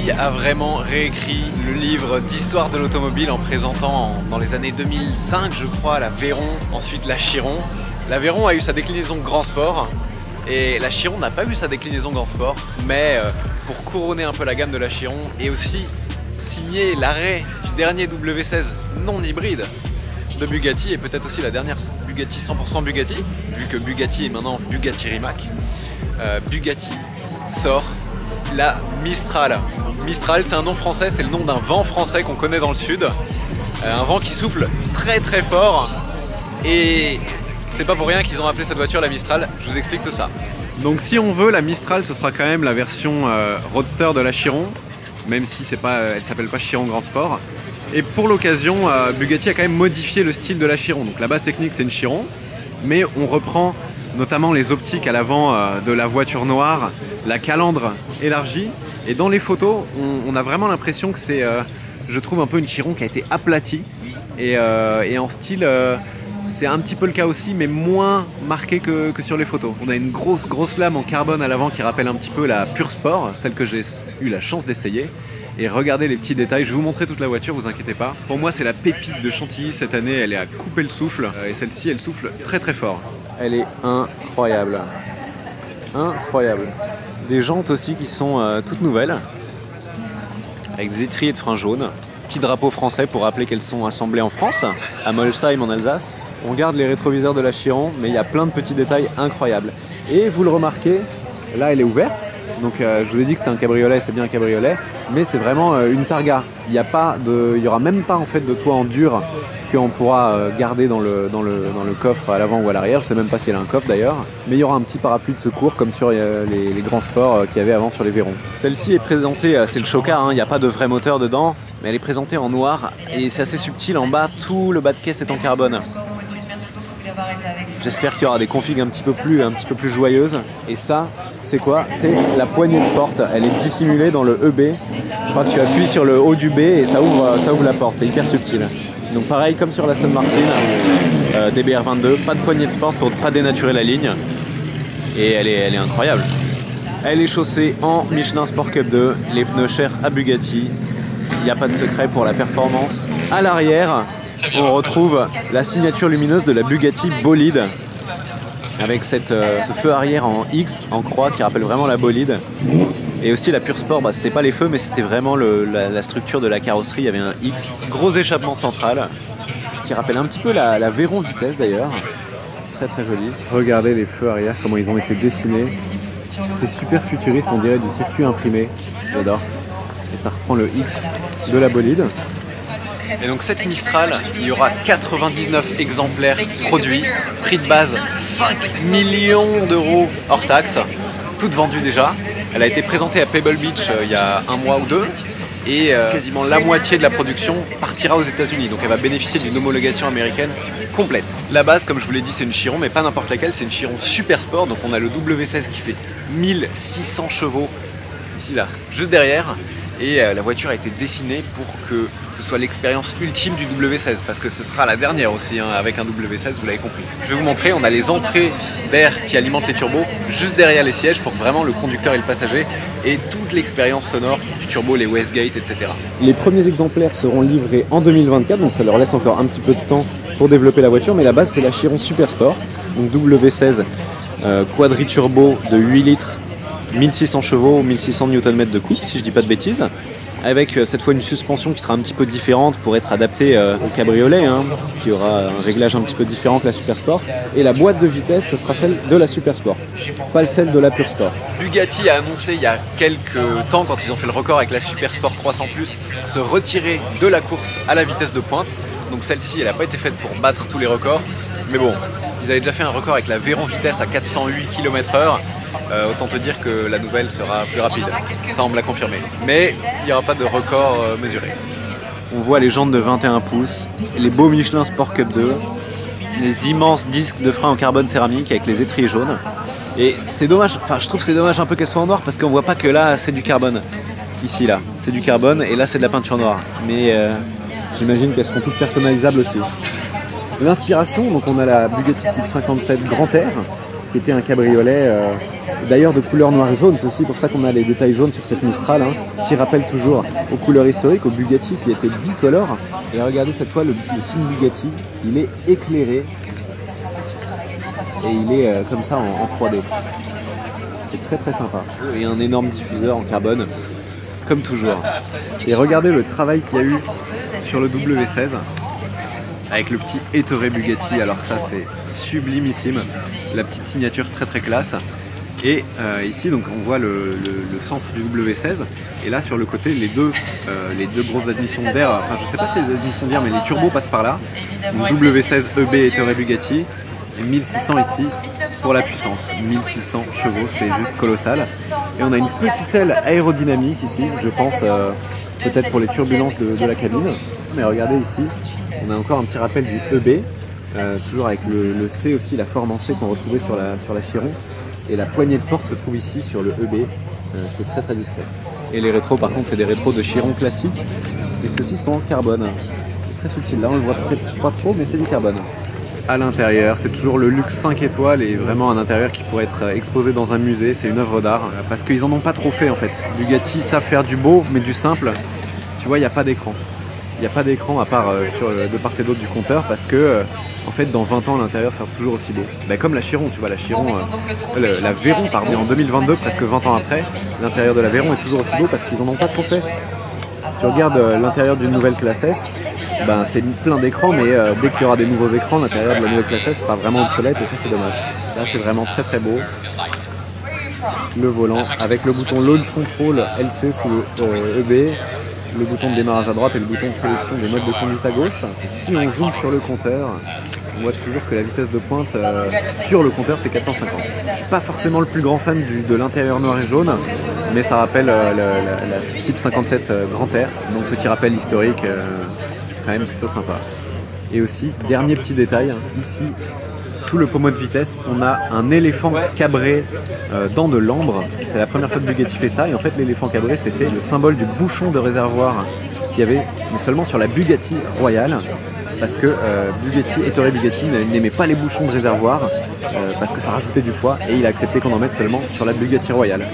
Bugatti a vraiment réécrit le livre d'histoire de l'automobile en présentant dans les années 2005 je crois la Veyron, ensuite la Chiron. La Veyron a eu sa déclinaison Grand Sport et la Chiron n'a pas eu sa déclinaison Grand Sport, mais pour couronner un peu la gamme de la Chiron et aussi signer l'arrêt du dernier W16 non hybride de Bugatti et peut-être aussi la dernière Bugatti 100% Bugatti, vu que Bugatti est maintenant Bugatti Rimac. Bugatti sort la Mistral. Mistral, c'est un nom français, c'est le nom d'un vent français qu'on connaît dans le sud. Un vent qui souffle très très fort et c'est pas pour rien qu'ils ont appelé cette voiture la Mistral, je vous explique tout ça. Donc si on veut, la Mistral ce sera quand même la version roadster de la Chiron, même si c'est pas, elle s'appelle pas Chiron Grand Sport. Et pour l'occasion, Bugatti a quand même modifié le style de la Chiron. Donc la base technique c'est une Chiron, mais on reprend notamment les optiques à l'avant de la voiture noire, la calandre élargie. Et dans les photos, on a vraiment l'impression que c'est, je trouve, un peu une Chiron qui a été aplatie. Et en style, c'est un petit peu le cas aussi, mais moins marqué que sur les photos. On a une grosse lame en carbone à l'avant qui rappelle un petit peu la Pure Sport, celle que j'ai eu la chance d'essayer. Et regardez les petits détails, je vais vous montrer toute la voiture, vous inquiétez pas. Pour moi c'est la pépite de Chantilly cette année, elle est à couper le souffle. Et celle-ci elle souffle très très fort. Elle est incroyable. Incroyable. Des jantes aussi qui sont toutes nouvelles. Avec des étriers de frein jaunes. Petit drapeau français pour rappeler qu'elles sont assemblées en France, à Molsheim en Alsace. On garde les rétroviseurs de la Chiron, mais il y a plein de petits détails incroyables. Et vous le remarquez, là elle est ouverte. Donc je vous ai dit que c'était un cabriolet, c'est bien un cabriolet, mais c'est vraiment une Targa. Il n'y aura même pas en fait de toit en dur qu'on pourra garder dans le coffre à l'avant ou à l'arrière. Je sais même pas si elle a un coffre d'ailleurs, mais il y aura un petit parapluie de secours comme sur les grands sports qu'il y avait avant sur les Veyron. Celle-ci est présentée, c'est le chocard, il n'y a pas de vrai moteur dedans, mais elle est présentée en noir et c'est assez subtil. En bas, tout le bas de caisse est en carbone. J'espère qu'il y aura des configs un petit peu plus joyeuses. Et ça, c'est quoi? C'est la poignée de porte. Elle est dissimulée dans le EB. Je crois que tu appuies sur le haut du B et ça ouvre la porte. C'est hyper subtil. Donc pareil comme sur l'Aston Martin DBR22, pas de poignée de porte pour ne pas dénaturer la ligne. Et elle est incroyable. Elle est chaussée en Michelin Sport Cup 2, les pneus chers à Bugatti. Il n'y a pas de secret pour la performance. À l'arrière, on retrouve la signature lumineuse de la Bugatti Bolide avec ce feu arrière en X, en croix, qui rappelle vraiment la Bolide. Et aussi la Pure Sport, c'était pas les feux, mais c'était vraiment la structure de la carrosserie, il y avait un X. Gros échappement central, qui rappelle un petit peu la Veyron Vitesse d'ailleurs. Très très joli. Regardez les feux arrière, comment ils ont été dessinés. C'est super futuriste, on dirait du circuit imprimé. J'adore. Et ça reprend le X de la Bolide. Et donc cette Mistral, il y aura 99 exemplaires produits, prix de base 5 millions d'euros hors taxe, toutes vendues déjà. Elle a été présentée à Pebble Beach il y a un mois ou deux et quasiment la moitié de la production partira aux États-Unis. Donc elle va bénéficier d'une homologation américaine complète. La base, comme je vous l'ai dit, c'est une Chiron, mais pas n'importe laquelle, c'est une Chiron Super Sport. Donc on a le W16 qui fait 1600 chevaux ici là, juste derrière. Et la voiture a été dessinée pour que ce soit l'expérience ultime du W16 parce que ce sera la dernière aussi avec un W16, vous l'avez compris. Je vais vous montrer, on a les entrées d'air qui alimentent les turbos juste derrière les sièges pour que vraiment le conducteur et le passager aient toute l'expérience sonore du turbo, les Westgate, etc. Les premiers exemplaires seront livrés en 2024, donc ça leur laisse encore un petit peu de temps pour développer la voiture, mais la base c'est la Chiron Super Sport, donc W16 quadri-turbo de 8 litres, 1600 chevaux, 1600 Nm de coupe, si je dis pas de bêtises, avec cette fois une suspension qui sera un petit peu différente pour être adaptée au cabriolet, qui aura un réglage un petit peu différent que la Super Sport. Et la boîte de vitesse, ce sera celle de la Super Sport, pas celle de la Pure Sport. Bugatti a annoncé il y a quelques temps, quand ils ont fait le record avec la Super Sport 300+, se retirer de la course à la vitesse de pointe. Donc celle-ci, elle n'a pas été faite pour battre tous les records, mais bon, ils avaient déjà fait un record avec la Veyron Vitesse à 408 km/h. Autant te dire que la nouvelle sera plus rapide, ça on me l'a confirmé. Mais il n'y aura pas de record mesuré. On voit les jantes de 21 pouces, les beaux Michelin Sport Cup 2, les immenses disques de frein en carbone céramique avec les étriers jaunes. Et c'est dommage, je trouve c'est dommage un peu qu'elles soient en noir parce qu'on voit pas que là c'est du carbone. Ici là, c'est du carbone et là c'est de la peinture noire. Mais j'imagine qu'elles seront toutes personnalisables aussi. L'inspiration, donc on a la Bugatti Type 57 Grand Air, qui était un cabriolet d'ailleurs de couleur noire et jaune. C'est aussi pour ça qu'on a les détails jaunes sur cette Mistral, hein, qui rappelle toujours aux couleurs historiques, au Bugatti qui était bicolore. Et regardez cette fois le signe Bugatti, il est éclairé et il est comme ça en 3D. C'est très très sympa. Et un énorme diffuseur en carbone, comme toujours. Et regardez le travail qu'il y a eu sur le W16 avec le petit Ettore Bugatti. Alors ça c'est sublimissime, la petite signature très très classe. Et ici donc on voit le centre du W16 et là sur le côté les deux grosses admissions d'air, enfin je sais pas si les admissions d'air mais les turbos passent par là. Donc W16 EB Ettore Bugatti et 1600 ici pour la puissance, 1600 chevaux, c'est juste colossal. Et on a une petite aile aérodynamique ici, je pense peut-être pour les turbulences de la cabine. Mais regardez ici, on a encore un petit rappel du EB, toujours avec le C aussi, la forme en C qu'on retrouvait sur la Chiron. Et la poignée de porte se trouve ici sur le EB, c'est très très discret. Et les rétros par contre c'est des rétros de Chiron classique, et ceux-ci sont en carbone. C'est très subtil, là on le voit peut-être pas trop mais c'est du carbone. À l'intérieur, c'est toujours le luxe 5 étoiles et vraiment un intérieur qui pourrait être exposé dans un musée, c'est une œuvre d'art. Parce qu'ils en ont pas trop fait en fait. Bugatti savent faire du beau mais du simple. Tu vois, il n'y a pas d'écran. Il n'y a pas d'écran à part de part et d'autre du compteur parce que en fait dans 20 ans l'intérieur sera toujours aussi beau. Bah, comme la Chiron, tu vois, la Chiron, la Véron pardon, en 2022, presque 20 ans après, l'intérieur de la Véron est toujours aussi beau parce qu'ils en ont pas trop fait. Si tu regardes l'intérieur d'une nouvelle classe S, ben, c'est plein d'écrans, mais dès qu'il y aura des nouveaux écrans, l'intérieur de la nouvelle classe S sera vraiment obsolète et ça c'est dommage. Là c'est vraiment très très beau. Le volant avec le bouton Launch Control LC sous le EB, le bouton de démarrage à droite et le bouton de sélection des modes de conduite à gauche. Et si on zoome sur le compteur, on voit toujours que la vitesse de pointe sur le compteur c'est 450. Je suis pas forcément le plus grand fan de l'intérieur noir et jaune, mais ça rappelle la Type 57 Grand Air, donc petit rappel historique. Quand même plutôt sympa. Et aussi, dernier petit détail, ici, sous le pommeau de vitesse, on a un éléphant cabré dans de l'ambre. C'est la première fois que Bugatti fait ça, et en fait l'éléphant cabré c'était le symbole du bouchon de réservoir qu'il y avait, mais seulement sur la Bugatti Royale, parce que Ettore Bugatti n'aimait pas les bouchons de réservoir, parce que ça rajoutait du poids, et il a accepté qu'on en mette seulement sur la Bugatti Royale.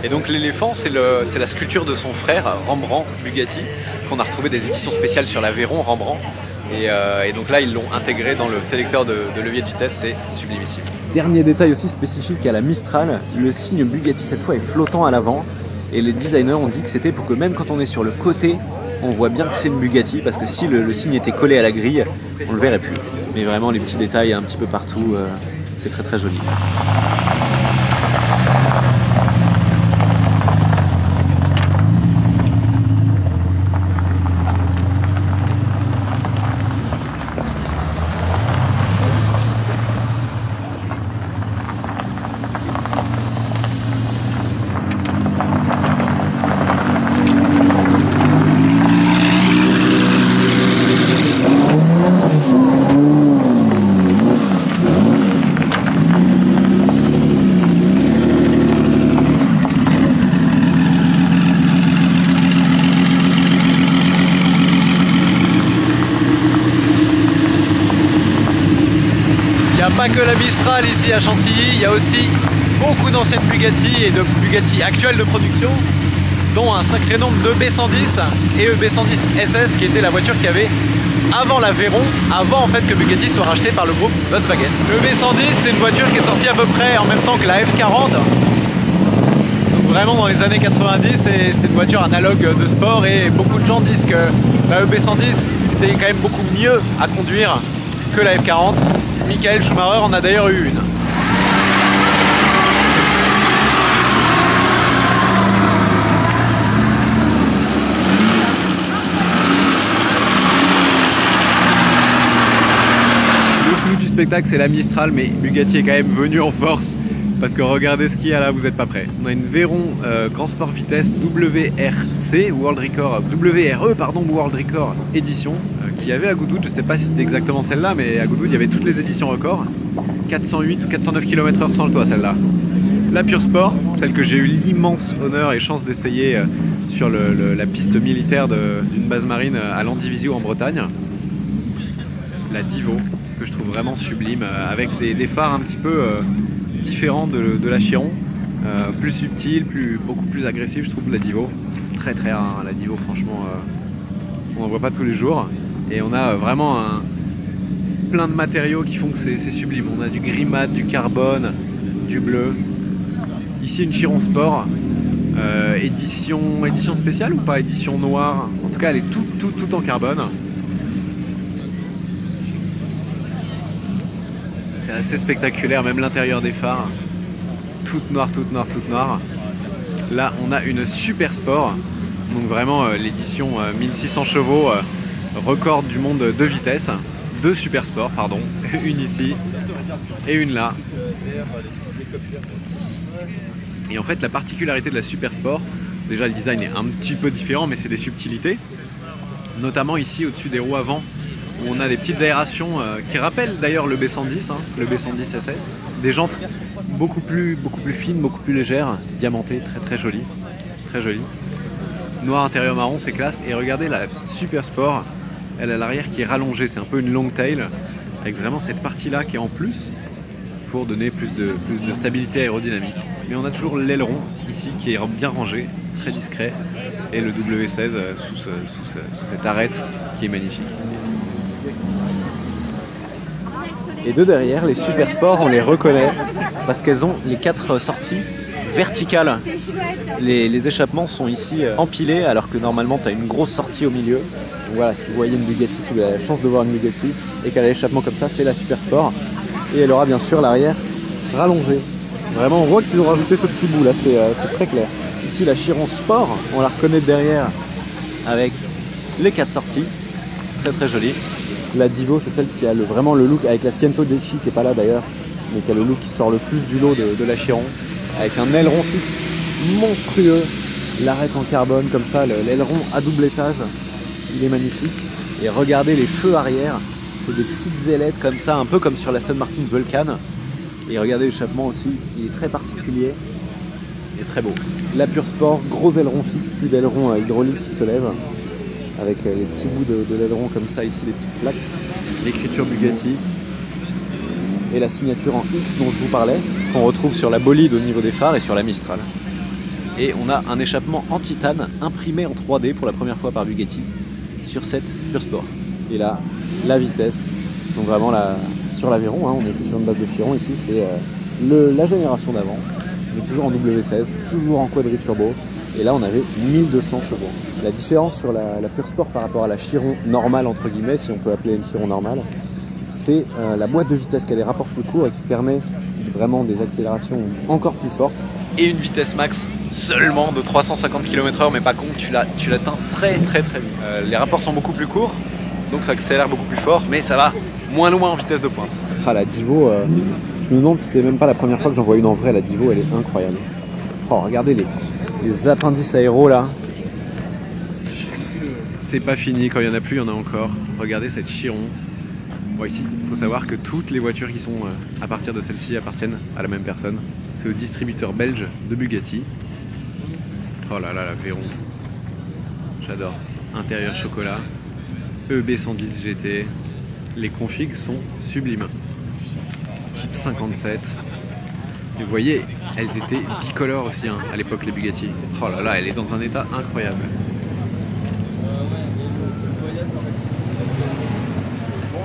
Et donc l'éléphant, c'est la sculpture de son frère, Rembrandt Bugatti, qu'on a retrouvé des éditions spéciales sur la Véron Rembrandt. Et donc là, ils l'ont intégré dans le sélecteur de levier de vitesse, c'est sublimissime. Dernier détail aussi spécifique à la Mistral, le signe Bugatti cette fois est flottant à l'avant. Et les designers ont dit que c'était pour que même quand on est sur le côté, on voit bien que c'est une Bugatti, parce que si le signe était collé à la grille, on le verrait plus. Mais vraiment les petits détails un petit peu partout, c'est très très joli. Pas que la Mistral ici à Chantilly, il y a aussi beaucoup d'anciennes Bugatti et de Bugatti actuelles de production, dont un sacré nombre de B110 et EB110 SS qui était la voiture qu'il y avait avant la Véron, avant en fait que Bugatti soit racheté par le groupe Volkswagen. Le B110 c'est une voiture qui est sortie à peu près en même temps que la F40. Donc vraiment dans les années 90 c'était une voiture analogue de sport et beaucoup de gens disent que la EB110 était quand même beaucoup mieux à conduire que la F40. Michael Schumacher en a d'ailleurs eu une. Le clou du spectacle c'est la Mistral, mais Bugatti est quand même venu en force parce que regardez ce qu'il y a là, vous n'êtes pas prêts. On a une Véron Grand Sport Vitesse WRC World Record, WRE pardon World Record édition qui avait à Goodwood, je sais pas si c'était exactement celle-là, mais à Goodwood il y avait toutes les éditions records, 408 ou 409 km/h sans le toit celle-là. La Pure Sport, celle que j'ai eu l'immense honneur et chance d'essayer sur la piste militaire d'une base marine à Landivisio en Bretagne. La Divo, que je trouve vraiment sublime, avec des phares un petit peu différent de la Chiron, plus subtil, beaucoup plus agressif, je trouve, la Divo. Très très rare, hein, la Divo, franchement, on n'en voit pas tous les jours. Et on a vraiment plein de matériaux qui font que c'est sublime. On a du gris mat, du carbone, du bleu. Ici, une Chiron Sport, édition spéciale ou pas, édition noire. En tout cas, elle est tout en carbone. C'est assez spectaculaire, même l'intérieur des phares. Toute noire. Là, on a une Super Sport. Donc vraiment, l'édition 1600 chevaux, record du monde de vitesse. 2 Super Sport, pardon. Une ici et une là. Et en fait, la particularité de la Super Sport, déjà le design est un petit peu différent, mais c'est des subtilités. Notamment ici, au-dessus des roues avant, où on a des petites aérations qui rappellent d'ailleurs le B110, hein, le B110 SS. Des jantes beaucoup plus fines, beaucoup plus légères, diamantées, très jolies. Très jolies. Noir intérieur marron, c'est classe. Et regardez la Super Sport, elle a l'arrière qui est rallongée, c'est un peu une long tail, avec vraiment cette partie-là qui est en plus, pour donner plus de stabilité aérodynamique. Mais on a toujours l'aileron ici qui est bien rangé, très discret, et le W16 sous cette arête qui est magnifique. Et de derrière, les Super Sports, on les reconnaît parce qu'elles ont les 4 sorties verticales. Les échappements sont ici empilés alors que normalement tu as une grosse sortie au milieu. Donc voilà, si vous voyez une Bugatti, si vous avez la chance de voir une Bugatti et qu'elle a l'échappement comme ça, c'est la Super Sport. Et elle aura bien sûr l'arrière rallongé. Vraiment, on voit qu'ils ont rajouté ce petit bout là, c'est très clair. Ici, la Chiron Sport, on la reconnaît derrière avec les 4 sorties, très jolie. La Divo, c'est celle qui a vraiment le look, avec la Ciento Decci qui est pas là d'ailleurs, mais qui a le look qui sort le plus du lot de la Chiron, avec un aileron fixe monstrueux, l'arête en carbone comme ça, l'aileron à double étage, il est magnifique. Et regardez les feux arrière, c'est des petites ailettes comme ça, un peu comme sur l'Aston Martin Vulcan. Et regardez l'échappement aussi, il est très particulier et très beau. La Pure Sport, gros aileron fixe, plus d'aileron hydraulique qui se lève, avec les petits bouts de l'aileron comme ça ici, les petites plaques, l'écriture Bugatti et la signature en X dont je vous parlais, qu'on retrouve sur la bolide au niveau des phares et sur la Mistral. Et on a un échappement en titane imprimé en 3D pour la première fois par Bugatti sur cette Pure Sport. Et là, la vitesse, donc vraiment sur l'Aveyron, hein, on n'est plus sur une base de Chiron ici, c'est la génération d'avant, mais toujours en W16, toujours en quadri-turbo. Et là, on avait 1200 chevaux. La différence sur la Pure Sport par rapport à la Chiron normale, entre guillemets, si on peut appeler une Chiron normale, c'est la boîte de vitesse qui a des rapports plus courts et qui permet vraiment des accélérations encore plus fortes. Et une vitesse max seulement de 350 km/h, mais pas con, tu l'atteins très vite. Les rapports sont beaucoup plus courts, donc ça accélère beaucoup plus fort, mais ça va moins loin en vitesse de pointe. Ah, la Divo, je me demande si c'est même pas la première fois que j'en vois une en vrai. La Divo, elle est incroyable. Oh, regardez les appendices aéros là. C'est pas fini, quand il y en a plus, il y en a encore. Regardez cette Chiron. Bon, ici, il faut savoir que toutes les voitures qui sont à partir de celle-ci appartiennent à la même personne. C'est le distributeur belge de Bugatti. Oh là là, la Veyron. J'adore. Intérieur chocolat. EB 110 GT. Les configs sont sublimes. Type 57. Et vous voyez, elles étaient bicolores aussi hein, à l'époque, les Bugatti. Oh là là, elle est dans un état incroyable.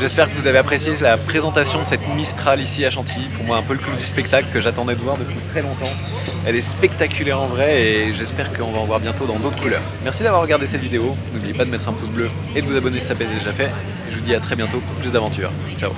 J'espère que vous avez apprécié la présentation de cette Mistral ici à Chantilly. Pour moi, un peu le clou du spectacle que j'attendais de voir depuis très longtemps. Elle est spectaculaire en vrai et j'espère qu'on va en voir bientôt dans d'autres couleurs. Merci d'avoir regardé cette vidéo. N'oubliez pas de mettre un pouce bleu et de vous abonner si ça n'est pas déjà fait. Et je vous dis à très bientôt pour plus d'aventures. Ciao.